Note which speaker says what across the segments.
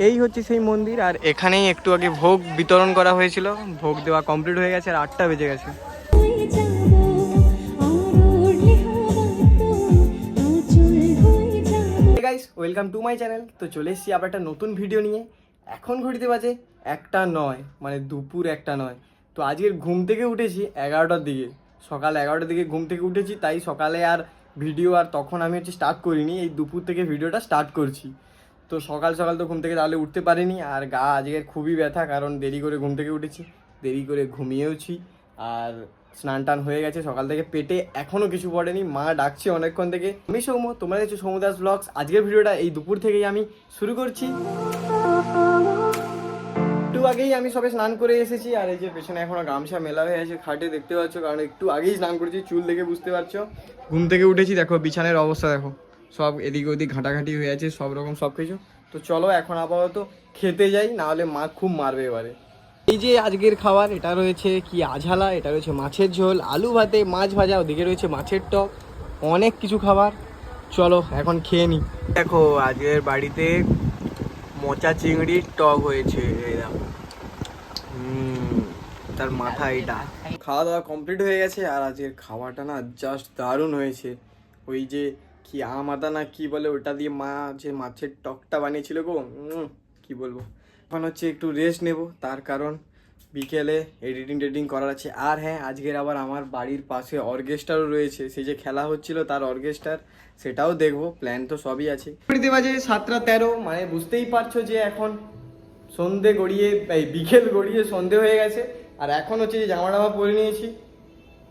Speaker 1: এই হচ্ছে সেই মন্দির, আর এখানেই একটু আগে ভোগ বিতরণ করা হয়েছিল। ভোগ দেওয়া কমপ্লিট হয়ে গেছে আর 8টা বেজে গেছে। Guys, welcome to my channel. তো চলে এসেছি আবার একটা নতুন ভিডিও নিয়ে। এখন ঘড়িতে বাজে 1টা 9, মানে দুপুর 1টা 9। তো আজকের ঘুম থেকে উঠেছি 11টার দিকে, সকাল 11টার দিকে ঘুম থেকে উঠেছি। তাই সকালে আর ভিডিও আর তখন আমি স্টার্ট করিনি, এই দুপুর থেকে ভিডিওটা স্টার্ট করছি। তো সকাল সকাল তো ঘুম থেকে তাহলে উঠতে পারিনি, আর গা আজকের খুবই ব্যথা, কারণ দেরি করে ঘুম থেকে উঠেছি, দেরি করে ঘুমিয়েওছি। আর স্নান টান হয়ে গেছে সকাল থেকে, পেটে এখনও কিছু পড়েনি, মা ডাকছে অনেকক্ষণ থেকে। আমি সৌম্য, তোমরা দেখছো সৌম্য দাস ব্লগস। আজকের ভিডিওটা এই দুপুর থেকেই আমি শুরু করছি। একটু আগেই আমি সবে স্নান করে এসেছি, আর এই যে পেছনে এখনো গামছা মেলা হয়ে আছে খাটে, দেখতে পাচ্ছ, কারণ একটু আগেই স্নান করেছি। চুল দেখে বুঝতে পারছো। ঘুম থেকে উঠেছি, দেখো বিছানার অবস্থা দেখো, সব এদিক ওদিক ঘাঁটাঘাঁটি হয়ে আছে, সব রকম সব কিছু। তো চলো এখন আপাতত খেতে যাই, না হলে মা খুব মারবে এবারে। এই যে আজকের খাবার, এটা রয়েছে কি আঝালা, এটা রয়েছে মাছের ঝোল, আলু ভাতে, মাছ ভাজা, ওদিকে রয়েছে মাছের টক, অনেক কিছু খাবার। চলো এখন খেয়ে নিই। দেখো আজকের বাড়িতে মোচা চিংড়ির টক হয়েছে, এই দেখো। তার মাথা এটা। খাওয়া দাওয়া কমপ্লিট হয়ে গেছে, আর আজকের খাওয়াটা না জাস্ট দারুণ হয়েছে। ওই যে কি আম আদা না কি বলে, ওটা দিয়ে মা যে মাছের টকটা বানিয়েছিল গো, কি বলবো। এখন হচ্ছে একটু রেস্ট নেব, তার কারণ বিকেলে এডিটিং করার আছে। আর হ্যাঁ, আজকের আবার আমার বাড়ির পাশে অর্কেস্ট্রারও রয়েছে, সেই যে খেলা হচ্ছিল তার অর্কেস্ট্রার, সেটাও দেখবো। প্ল্যান তো সবই আছে। ঘড়িতে বাজে 7টা 13, মানে বুঝতেই পারছো যে এখন সন্ধে গড়িয়ে, বিকেল গড়িয়ে সন্ধে হয়ে গেছে। আর এখন হচ্ছে যে জামা টামা পরে নিয়েছি,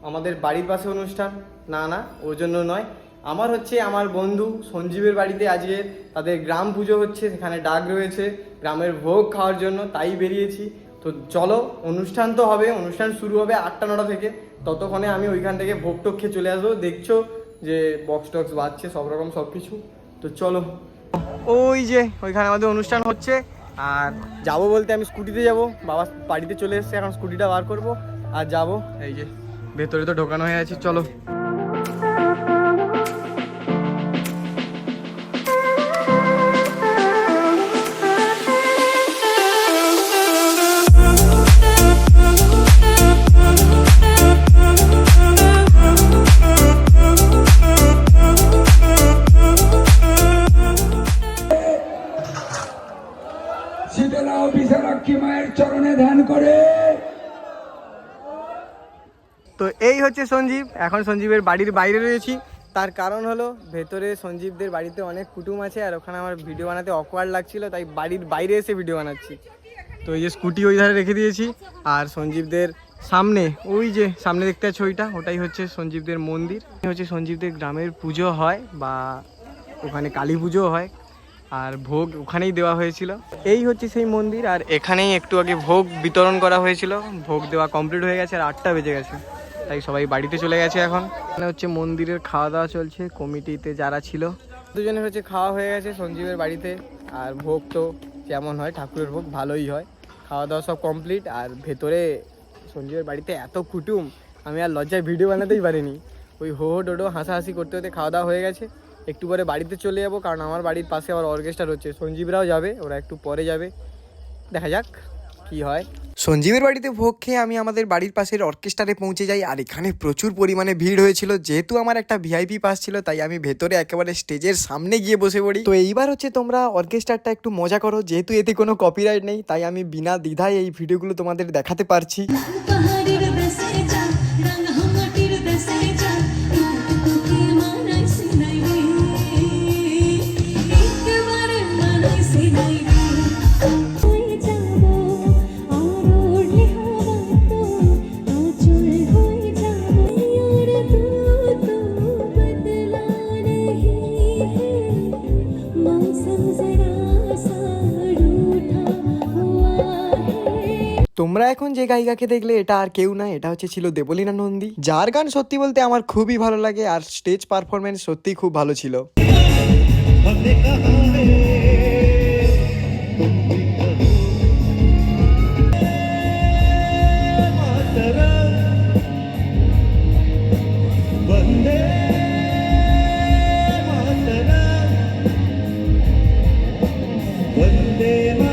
Speaker 1: আমাদের বাড়ির পাশে অনুষ্ঠান। না ওর জন্য নয়, আমার হচ্ছে আমার বন্ধু সঞ্জীবের বাড়িতে আজকে তাদের গ্রাম পুজো হচ্ছে, সেখানে ডাক রয়েছে গ্রামের ভোগ খাওয়ার জন্য, তাই বেরিয়েছি। তো চলো, অনুষ্ঠান তো হবে, অনুষ্ঠান শুরু হবে 8টা 9টা থেকে। ততক্ষণে আমি ওইখান থেকে ভোগ টোক খেয়ে চলে আসবো। দেখছো যে বক্স টক্স বাজছে, সব রকম সব কিছু। তো চলো, ওই যে ওইখানে আমাদের অনুষ্ঠান হচ্ছে। আর যাবো বলতে আমি স্কুটিতে যাব, বাবা বাড়িতে চলে এসছে, এখন স্কুটিটা বার করব আর যাব। এই যে ভেতরে তো ঢোকানো হয়ে আছে, চলো।
Speaker 2: মায়ের চরণে ধ্যান করে।
Speaker 1: তো এই হচ্ছে সঞ্জীব, এখন সঞ্জীবের বাড়ির বাইরে রয়েছি। তার কারণ হলো ভেতরে সঞ্জীবদের বাড়িতে অনেক কুটুম আছে, আর ওখানে আমার ভিডিও বানাতে অকওয়ার্ড লাগছিল, তাই বাড়ির বাইরে এসে ভিডিও বানাচ্ছি। তো এই যে স্কুটি ওই ধারে রেখে দিয়েছি, আর সঞ্জীবদের সামনে ওই যে সামনে দেখতে পাচ্ছ ওটাই হচ্ছে সঞ্জীবদের মন্দির। হচ্ছে সঞ্জীবদের গ্রামের পুজো হয়, বা ওখানে কালী পুজো হয়, আর ভোগ ওখানেই দেওয়া হয়েছিল। এই হচ্ছে সেই মন্দির, আর এখানেই একটু আগে ভোগ বিতরণ করা হয়েছিল। ভোগ দেওয়া কমপ্লিট হয়ে গেছে আর 8টা বেজে গেছে, তাই সবাই বাড়িতে চলে গেছে এখন। এখানে হচ্ছে মন্দিরের খাওয়া দাওয়া চলছে, কমিটিতে যারা ছিল দুজনের হচ্ছে খাওয়া হয়ে গেছে সঞ্জীবের বাড়িতে। আর ভোগ তো যেমন হয় ঠাকুরের ভোগ ভালোই হয়, খাওয়া দাওয়া সব কমপ্লিট। আর ভেতরে সঞ্জীবের বাড়িতে এত কুটুম, আমি আর লজ্জায় ভিডিও বানাতেই পারিনি। ওই হো হো ডোডো হাসাহাসি করতে করতে খাওয়া দাওয়া হয়ে গেছে। একটু পরে বাড়িতে চলে যাবো, কারণ আমার বাড়ির পাশে আবার অর্কেস্ট্রা হচ্ছে, সঞ্জীবরাও যাবে, ওরা একটু পরে যাবে, দেখা যাক কি হয়। সঞ্জীবের বাড়িতে ভোগ খেয়ে আমি আমাদের বাড়ির পাশের অর্কেস্ট্রারে পৌঁছে যাই, আর এখানে প্রচুর পরিমাণে ভিড় হয়েছিল। যেহেতু আমার একটা ভিআইপি পাস ছিল, তাই আমি ভেতরে একেবারে স্টেজের সামনে গিয়ে বসে পড়ি। তো এইবার হচ্ছে তোমরা অর্কেস্ট্রারটা একটু মজা করো, যেহেতু এতে কোনো কপিরাইট নেই, তাই আমি বিনা দ্বিধায় এই ভিডিওগুলো তোমাদের দেখাতে পারছি। তোমরা এখন যে গায়িকাকে দেখলে, এটা আর কেউ না, এটা হচ্ছে ছিল দেবলীনা নন্দী, যার গান সত্যি বলতে আমার খুবই ভালো লাগে, আর স্টেজ পারফরমেন্স সত্যিই খুব ভালো ছিল।
Speaker 2: वंदे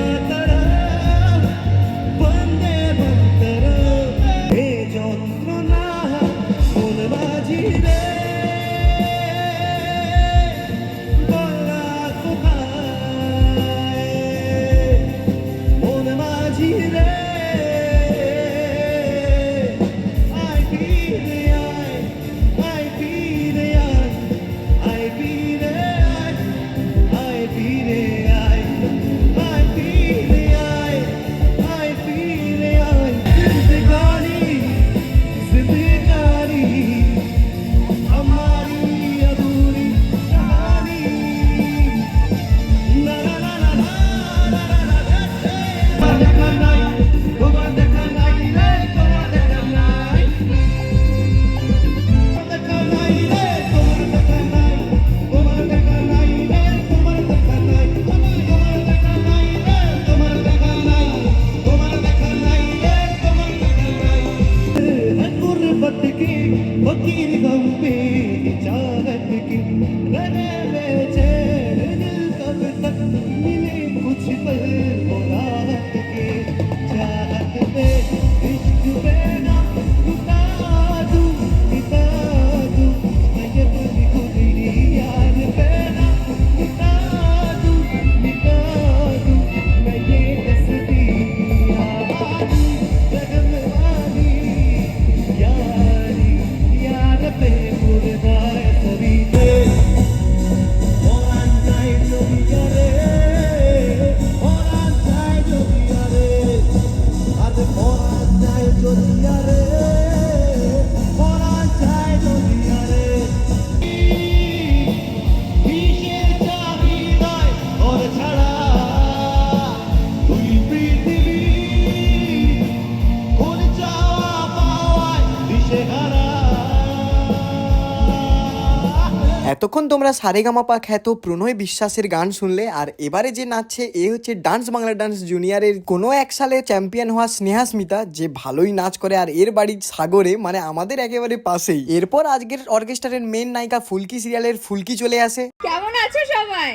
Speaker 1: এতক্ষণ তোমরা সারেগামাপা খ্যাত প্রণয় বিশ্বাসের গান শুনলে, আর এবারে যে নাচছে এ হচ্ছে ডান্স বাংলা ডান্স জুনিয়রের কোনো এক সালে চ্যাম্পিয়ন হওয়া স্নেহাস্মিতা, যে ভালোই নাচ করে আর এর বাড়ি সাগরে, মানে আমাদের একেবারে পাশেই। এরপর আজকের অর্কেস্ট্রারের মেন নায়িকা ফুলকি সিরিয়ালের ফুলকি চলে আসে।
Speaker 3: কেমন আছো সবাই?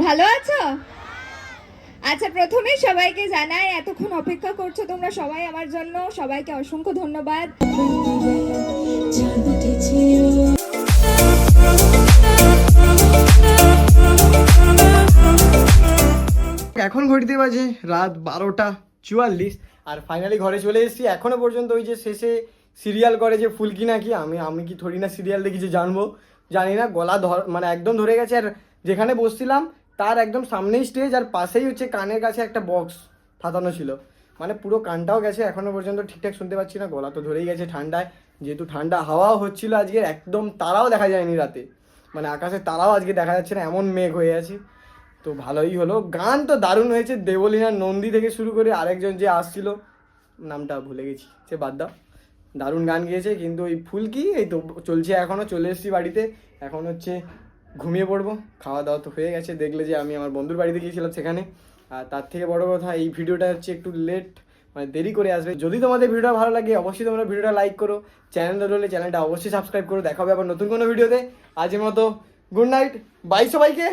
Speaker 3: ভালো আছো? আচ্ছা, প্রথমে সবাইকে জানাই এতক্ষণ অপেক্ষা করছো তোমরা সবাই আমার জন্য, সবাইকে অসংখ্য ধন্যবাদ।
Speaker 1: এখন ঘড়িতে বাজে রাত 12:44 আর ফাইনালি ঘরে চলে এসেছি। এখনো পর্যন্ত ওই যে শেষে সিরিয়াল করে যে ফুলকি নাকি, আমি কি থোড়ি না সিরিয়াল দেখি যে জানবো, জানি না। গলা মানে একদম ধরে গেছে। আর যেখানে বসছিলাম তার একদম সামনেই স্টেজ, আর পাশেই হচ্ছে কানের কাছে একটা বক্স ফাতানো ছিল, মানে পুরো কানটাও গেছে। এখনো পর্যন্ত ঠিকঠাক শুনতে পাচ্ছি না, গলা তো ধরেই গেছে ঠান্ডায়। যেহেতু ঠান্ডা হাওয়াও হচ্ছিল আজকে, একদম তারাও দেখা যায়নি রাতে, মানে আকাশে তারাও আজকে দেখা যাচ্ছে না, এমন মেঘ হয়ে আছে। তো ভালোই হলো, গান তো দারুণ হয়েছে। দেবলীনা নন্দী থেকে শুরু করে আরেকজন যে আসছিল, নামটা ভুলে গেছি, সে বাদ দাও, দারুণ গান গিয়েছে। কিন্তু ওই ফুলকি এই তো চলছে, এখনও চলে এসেছি বাড়িতে। এখন হচ্ছে ঘুমিয়ে পড়বো, খাওয়া দাওয়া তো হয়ে গেছে। দেখলে যে আমি আমার বন্ধুর বাড়িতে গিয়েছিলাম সেখানে। আর তার থেকে বড় কথা, এই ভিডিওটা হচ্ছে একটু লেট, মানে দেরি করে আসবে। যদি তোমাদের ভিডিওটা ভালো লাগে অবশ্যই তোমরা ভিডিওটা লাইক করো, চ্যানেলটা রইলে চ্যানেলটা অবশ্যই সাবস্ক্রাইব করো। দেখা হবে আবার নতুন কোনো ভিডিওতে। আজকের মতো গুড নাইট, বাই সবাইকে।